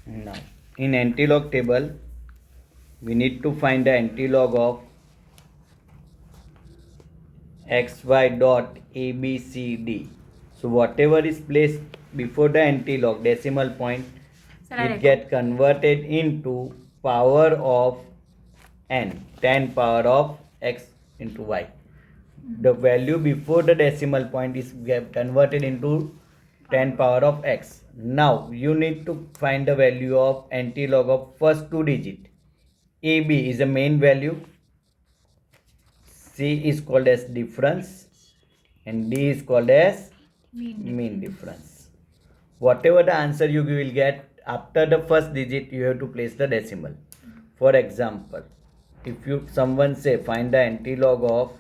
Now, in antilog table, we need to find the antilog of xy dot abcd. So whatever is placed before the antilog decimal point, it get converted into power of n, 10 power of x into y. The value before the decimal point is get converted into 10 power of x. Now you need to find the value of antilog of first two digit. AB is the main value, C is called as difference, and D is called as mean difference. Whatever the answer you will get after the first digit, you have to place the decimal. For example, if someone say find the antilog of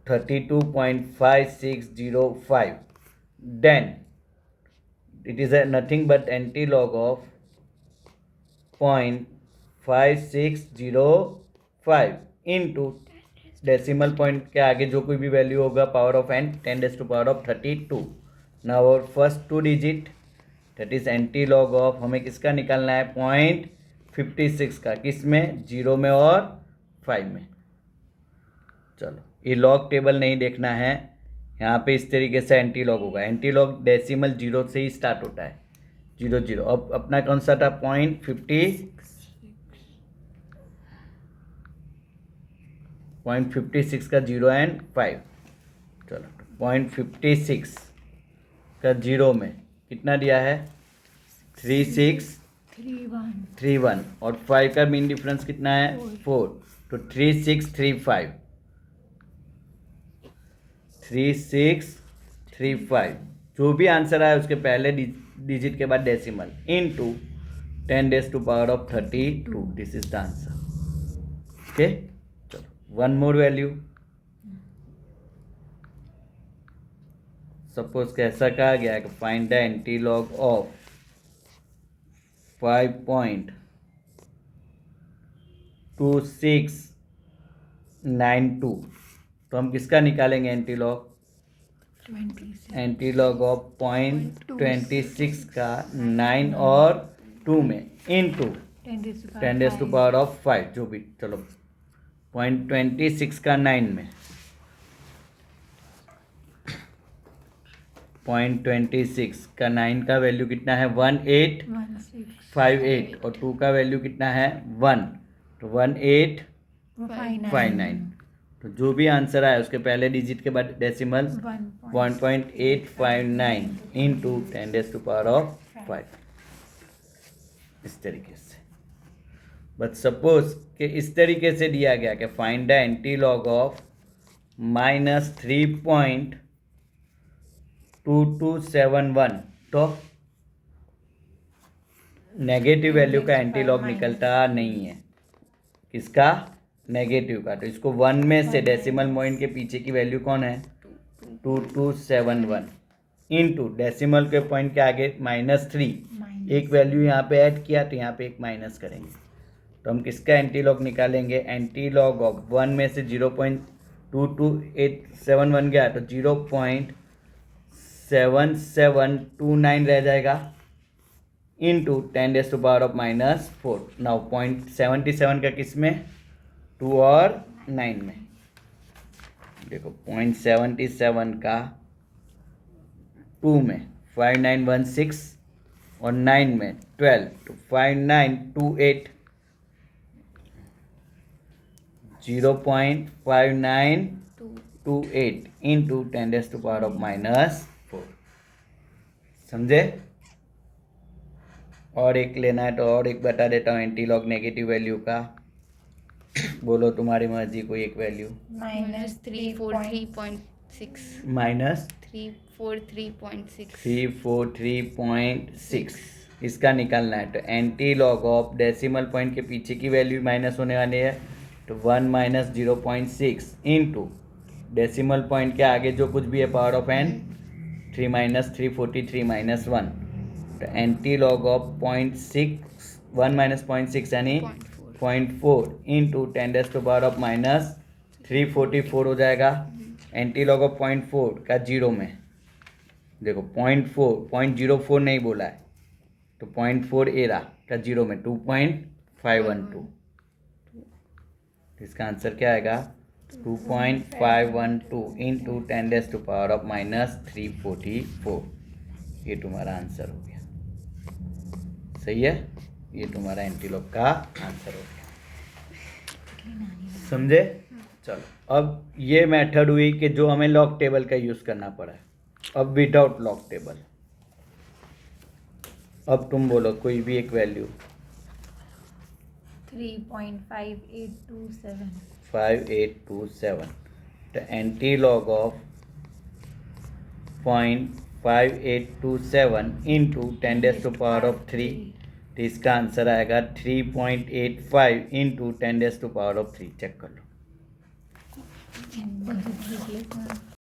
32.5605, then it is nothing but antilog of 0.5605 into decimal point के आगे जो कोई भी value होगा power of n 10⁻32. Now और first two digit that is antilog of हमें किसका निकालना है 0.56 का, किस में 0 में और 5 में. चलो ये लॉग टेबल नहीं देखना है, यहाँ पे इस तरीके से एंटीलॉग होगा. एंटीलॉग डेसिमल 0 से ही स्टार्ट होता है 0 0. अब अपना कौन सा था 0.56 का 0 एंड 5. चलो 0.56 का 0 में कितना दिया है 3631 और 5 का मीन डिफरेंस कितना है 4. तो 3635 जो भी आंसर आया उसके पहले डिजिट के बाद decimal into 10⁻32. This is the answer. Okay, चलो वन मोर वैल्यू. सपोज कैसा कहा गया है कि फाइंड द एंटीलॉग ऑफ 5.2692. तो हम किसका निकालेंगे एंटीलॉग एंटीलॉग ऑफ 0.26 का 9 और 2 में इनटू 10⁻5 जो भी. चलो 0.26 का 9 में 0.26 का 9 का वैल्यू कितना है 1858 और 2 का वैल्यू कितना है 1. तो 1859. तो जो भी आंसर आया उसके पहले डिजिट के बाद डेसिमल 1.859 इंटू 10⁻5 इस तरीके से. बट सपोज कि इस तरीके से दिया गया कि फाइंड द एंटीलॉग ऑफ -3.2271. तो नेगेटिव वैल्यू का एंटीलॉग निकलता नहीं है. किसका नेगेटिव का. तो इसको 1 में से डेसिमल पॉइंट के पीछे की वैल्यू कौन है 2271 इंटू डेसिमल के पॉइंट के आगे -3 एक वैल्यू यहाँ पे ऐड किया तो यहाँ पे एक माइनस करेंगे. तो हम किसका एंटीलॉग निकालेंगे एंटीलॉग ऑफ 1 में से 0.22871 गया तो 0.7729 रह जाएगा इंटू 10⁻⁻4. नाउ 0.77 का किस में 2 और 9 में. देखो 0.77 का 2 में 5916 और 9 में 12 तो 5928 0.5928 इंटू 10⁻⁻4. समझे. और एक लेना है तो और एक बता देता हूँ एंटीलॉग नेगेटिव वैल्यू का. बोलो तुम्हारी मर्जी कोई एक वैल्यू. -343.6 -343.6 इसका निकालना है. तो एंटीलॉग ऑफ डेसिमल पॉइंट के पीछे की वैल्यू माइनस होने वाली है तो 1 - 0.6 इंटू डेसिमल पॉइंट के आगे जो कुछ भी है पावर ऑफ n 3 - 343 - 1. तो एंटीलॉग ऑफ 0.6 1 - 0.6 यानी 0.4 इंटू 10⁻⁻344 हो जाएगा. एंटीलॉग ऑफ 0.4 का 0 में देखो 0.4 0.04 नहीं बोला है तो 0.4 ए रहा का 0 में 2.512, इसका आंसर क्या आएगा 2.512 इंटू 10⁻⁻³ ये तुम्हारा आंसर हो गया। सही है, ये तुम्हारा एंटीलॉग का आंसर हो गया। समझे? चलो, अब ये मेथड हुई कि जो हमें लॉग टेबल का यूज करना पड़ा है। अब विदाउट लॉग टेबल, अब तुम बोलो कोई भी एक value. 3.5827 5827, the anti-log of 0.5827 into 10⁻³ तो इसका आंसर आएगा 3.85 इंटू 10⁻³ चेक कर लो।